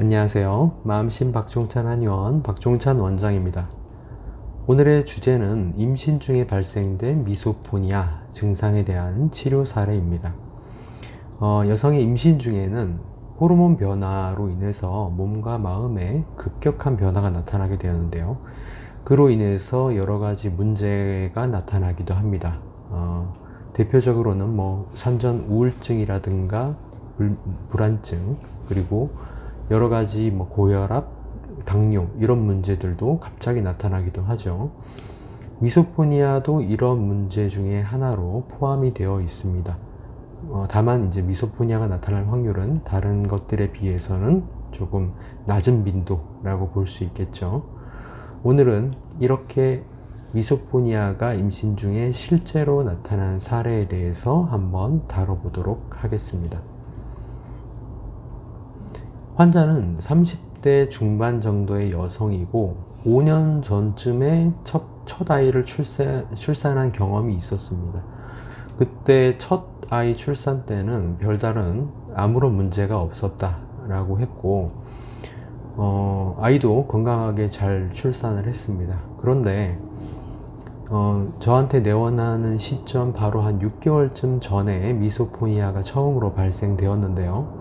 안녕하세요. 마음신 박종찬 한의원 박종찬 원장입니다. 오늘의 주제는 임신 중에 발생된 미소포니아 증상에 대한 치료 사례입니다. 여성의 임신 중에는 호르몬 변화로 인해서 몸과 마음에 급격한 변화가 나타나게 되었는데요. 그로 인해서 여러 가지 문제가 나타나기도 합니다. 대표적으로는 산전 우울증이라든가 불안증, 그리고 여러 가지 고혈압, 당뇨 이런 문제들도 갑자기 나타나기도 하죠. 미소포니아도 이런 문제 중에 하나로 포함이 되어 있습니다. 다만 이제 미소포니아가 나타날 확률은 다른 것들에 비해서는 조금 낮은 빈도라고 볼 수 있겠죠. 오늘은 이렇게 미소포니아가 임신 중에 실제로 나타난 사례에 대해서 한번 다뤄보도록 하겠습니다. 환자는 30대 중반 정도의 여성이고 5년 전쯤에 첫 아이를 출산한 경험이 있었습니다. 그때 첫 아이 출산 때는 별다른 아무런 문제가 없었다라고 했고 아이도 건강하게 잘 출산을 했습니다. 그런데 저한테 내원하는 시점 바로 한 6개월쯤 전에 미소포니아가 처음으로 발생되었는데요.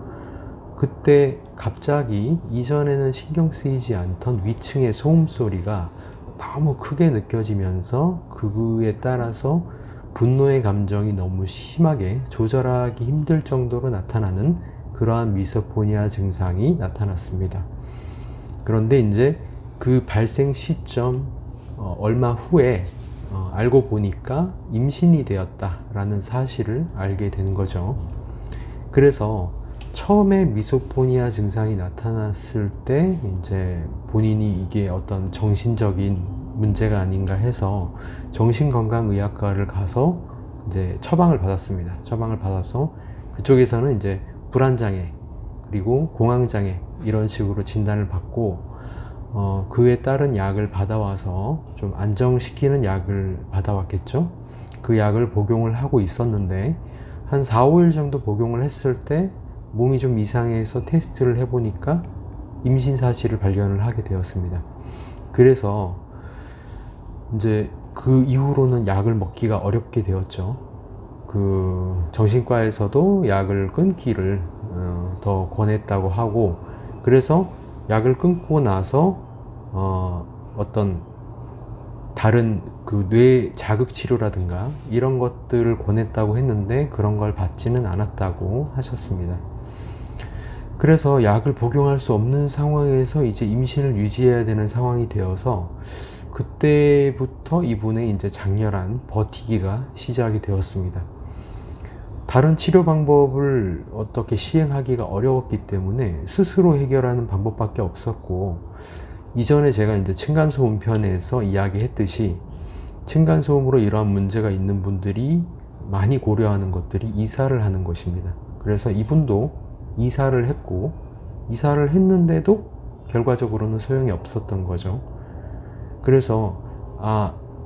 그때 갑자기 이전에는 신경 쓰이지 않던 위층의 소음소리가 너무 크게 느껴지면서 그에 따라서 분노의 감정이 너무 심하게 조절하기 힘들 정도로 나타나는 그러한 미소포니아 증상이 나타났습니다. 그런데 이제 그 발생 시점 얼마 후에 알고 보니까 임신이 되었다라는 사실을 알게 된 거죠. 그래서 처음에 미소포니아 증상이 나타났을 때 이제 본인이 이게 어떤 정신적인 문제가 아닌가 해서 정신건강의학과를 가서 이제 처방을 받았습니다. 처방을 받아서 그쪽에서는 이제 불안장애 그리고 공황장애 이런 식으로 진단을 받고 그에 따른 약을 받아와서 좀 안정시키는 약을 받아왔겠죠. 그 약을 복용을 하고 있었는데 한 4, 5일 정도 복용을 했을 때 몸이 좀 이상해서 테스트를 해보니까 임신 사실을 발견을 하게 되었습니다. 그래서 이제 그 이후로는 약을 먹기가 어렵게 되었죠. 그 정신과에서도 약을 끊기를 더 권했다고 하고, 그래서 약을 끊고 나서 어떤 다른 그 뇌 자극 치료라든가 이런 것들을 권했다고 했는데 그런 걸 받지는 않았다고 하셨습니다. 그래서 약을 복용할 수 없는 상황에서 이제 임신을 유지해야 되는 상황이 되어서 그때부터 이분의 이제 장렬한 버티기가 시작이 되었습니다. 다른 치료 방법을 어떻게 시행하기가 어려웠기 때문에 스스로 해결하는 방법밖에 없었고, 이전에 제가 이제 층간소음 편에서 이야기했듯이 층간소음으로 이러한 문제가 있는 분들이 많이 고려하는 것들이 이사를 하는 것입니다. 그래서 이분도 이사를 했고, 이사를 했는데도 결과적으로는 소용이 없었던 거죠. 그래서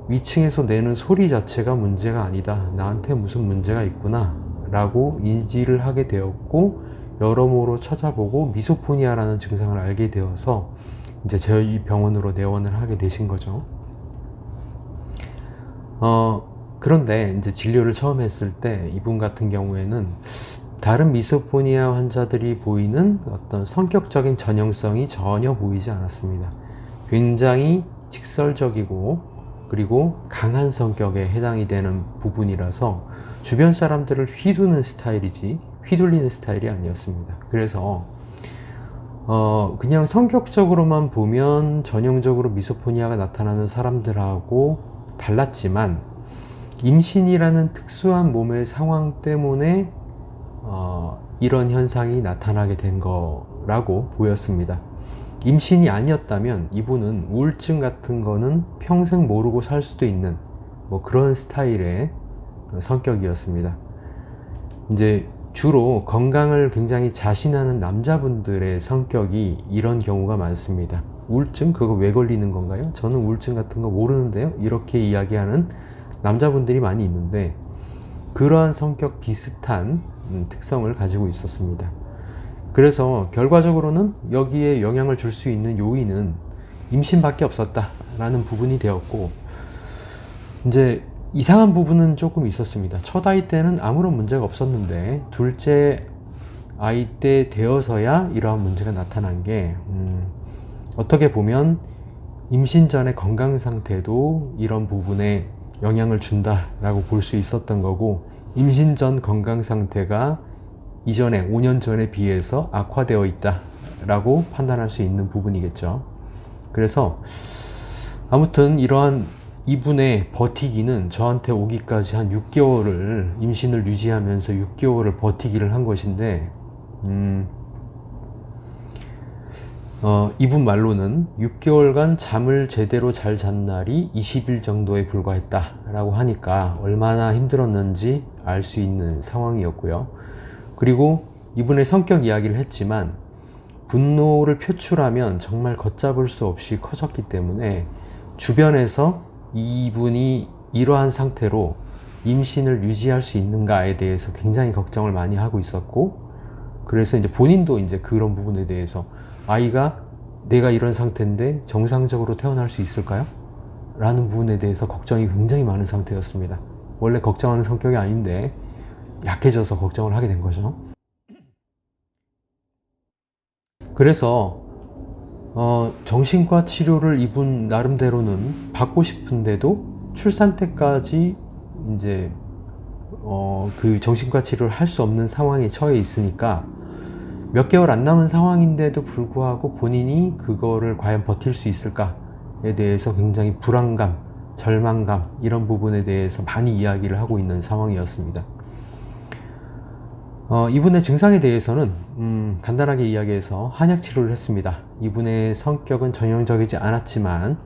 위층에서 내는 소리 자체가 문제가 아니다, 나한테 무슨 문제가 있구나 라고 인지를 하게 되었고, 여러모로 찾아보고 미소포니아라는 증상을 알게 되어서 이제 저희 병원으로 내원을 하게 되신 거죠. 그런데 이제 진료를 처음 했을 때 이분 같은 경우에는 다른 미소포니아 환자들이 보이는 어떤 성격적인 전형성이 전혀 보이지 않았습니다. 굉장히 직설적이고 그리고 강한 성격에 해당이 되는 부분이라서 주변 사람들을 휘두르는 스타일이지 휘둘리는 스타일이 아니었습니다. 그래서 그냥 성격적으로만 보면 전형적으로 미소포니아가 나타나는 사람들하고 달랐지만 임신이라는 특수한 몸의 상황 때문에 이런 현상이 나타나게 된 거라고 보였습니다. 임신이 아니었다면 이분은 우울증 같은 거는 평생 모르고 살 수도 있는 그런 스타일의 성격이었습니다. 이제 주로 건강을 굉장히 자신하는 남자분들의 성격이 이런 경우가 많습니다. 우울증? 그거 왜 걸리는 건가요? 저는 우울증 같은 거 모르는데요? 이렇게 이야기하는 남자분들이 많이 있는데, 그러한 성격 비슷한 특성을 가지고 있었습니다. 그래서 결과적으로는 여기에 영향을 줄 수 있는 요인은 임신밖에 없었다라는 부분이 되었고, 이제 이상한 부분은 조금 있었습니다. 첫 아이 때는 아무런 문제가 없었는데 둘째 아이 때 되어서야 이러한 문제가 나타난 게, 어떻게 보면 임신 전의 건강 상태도 이런 부분에 영향을 준다라고 볼 수 있었던 거고, 임신 전 건강 상태가 이전에 5년 전에 비해서 악화되어 있다라고 판단할 수 있는 부분이겠죠. 그래서 아무튼 이러한 이분의 버티기는 저한테 오기까지 한 6개월을 임신을 유지하면서 6개월을 버티기를 한 것인데, 이분 말로는 6개월간 잠을 제대로 잘 잔 날이 20일 정도에 불과했다라고 하니까 얼마나 힘들었는지 알 수 있는 상황이었고요. 그리고 이분의 성격 이야기를 했지만, 분노를 표출하면 정말 걷잡을 수 없이 커졌기 때문에 주변에서 이분이 이러한 상태로 임신을 유지할 수 있는가에 대해서 굉장히 걱정을 많이 하고 있었고, 그래서 이제 본인도 이제 그런 부분에 대해서 아이가 내가 이런 상태인데 정상적으로 태어날 수 있을까요? 라는 부분에 대해서 걱정이 굉장히 많은 상태였습니다. 원래 걱정하는 성격이 아닌데 약해져서 걱정을 하게 된 거죠. 그래서 정신과 치료를 이분 나름대로는 받고 싶은데도 출산 때까지 이제 그 정신과 치료를 할 수 없는 상황에 처해 있으니까 몇 개월 안 남은 상황인데도 불구하고 본인이 그거를 과연 버틸 수 있을까에 대해서 굉장히 불안감, 절망감, 이런 부분에 대해서 많이 이야기를 하고 있는 상황이었습니다. 이분의 증상에 대해서는 간단하게 이야기해서 한약 치료를 했습니다. 이분의 성격은 전형적이지 않았지만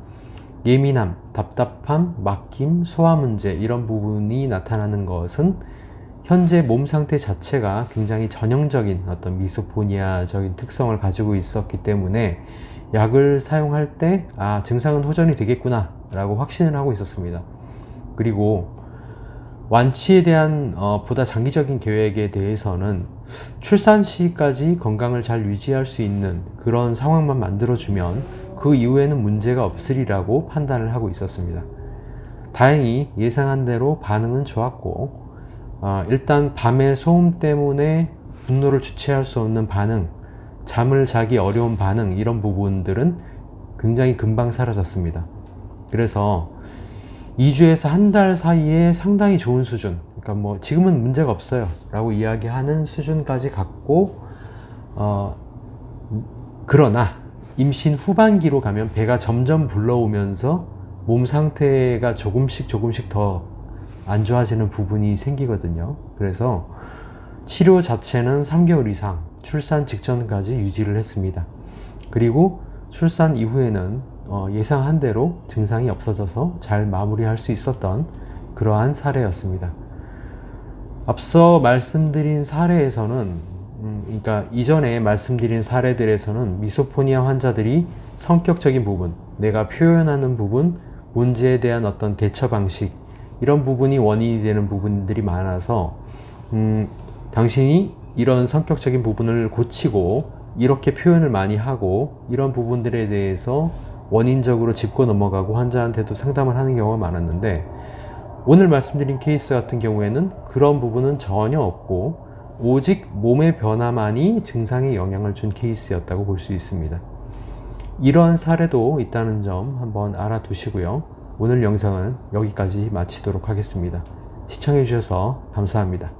예민함, 답답함, 막힘, 소화 문제, 이런 부분이 나타나는 것은 현재 몸 상태 자체가 굉장히 전형적인 어떤 미소포니아적인 특성을 가지고 있었기 때문에 약을 사용할 때 증상은 호전이 되겠구나 라고 확신을 하고 있었습니다. 그리고 완치에 대한 보다 장기적인 계획에 대해서는 출산 시까지 건강을 잘 유지할 수 있는 그런 상황만 만들어주면 그 이후에는 문제가 없으리라고 판단을 하고 있었습니다. 다행히 예상한 대로 반응은 좋았고, 일단 밤의 소음 때문에 분노를 주체할 수 없는 반응, 잠을 자기 어려운 반응, 이런 부분들은 굉장히 금방 사라졌습니다. 그래서 2주에서 한 달 사이에 상당히 좋은 수준, 그러니까 뭐 지금은 문제가 없어요 라고 이야기하는 수준까지 갔고, 그러나 임신 후반기로 가면 배가 점점 불러오면서 몸 상태가 조금씩 더 안 좋아지는 부분이 생기거든요. 그래서 치료 자체는 3개월 이상 출산 직전까지 유지를 했습니다. 그리고 출산 이후에는 예상한 대로 증상이 없어져서 잘 마무리할 수 있었던 그러한 사례였습니다. 앞서 말씀드린 사례에서는, 그러니까 이전에 말씀드린 사례들에서는 미소포니아 환자들이 성격적인 부분, 내가 표현하는 부분, 문제에 대한 어떤 대처 방식, 이런 부분이 원인이 되는 부분들이 많아서 당신이 이런 성격적인 부분을 고치고 이렇게 표현을 많이 하고 이런 부분들에 대해서 원인적으로 짚고 넘어가고 환자한테도 상담을 하는 경우가 많았는데, 오늘 말씀드린 케이스 같은 경우에는 그런 부분은 전혀 없고 오직 몸의 변화만이 증상에 영향을 준 케이스였다고 볼 수 있습니다. 이러한 사례도 있다는 점 한번 알아두시고요. 오늘 영상은 여기까지 마치도록 하겠습니다. 시청해 주셔서 감사합니다.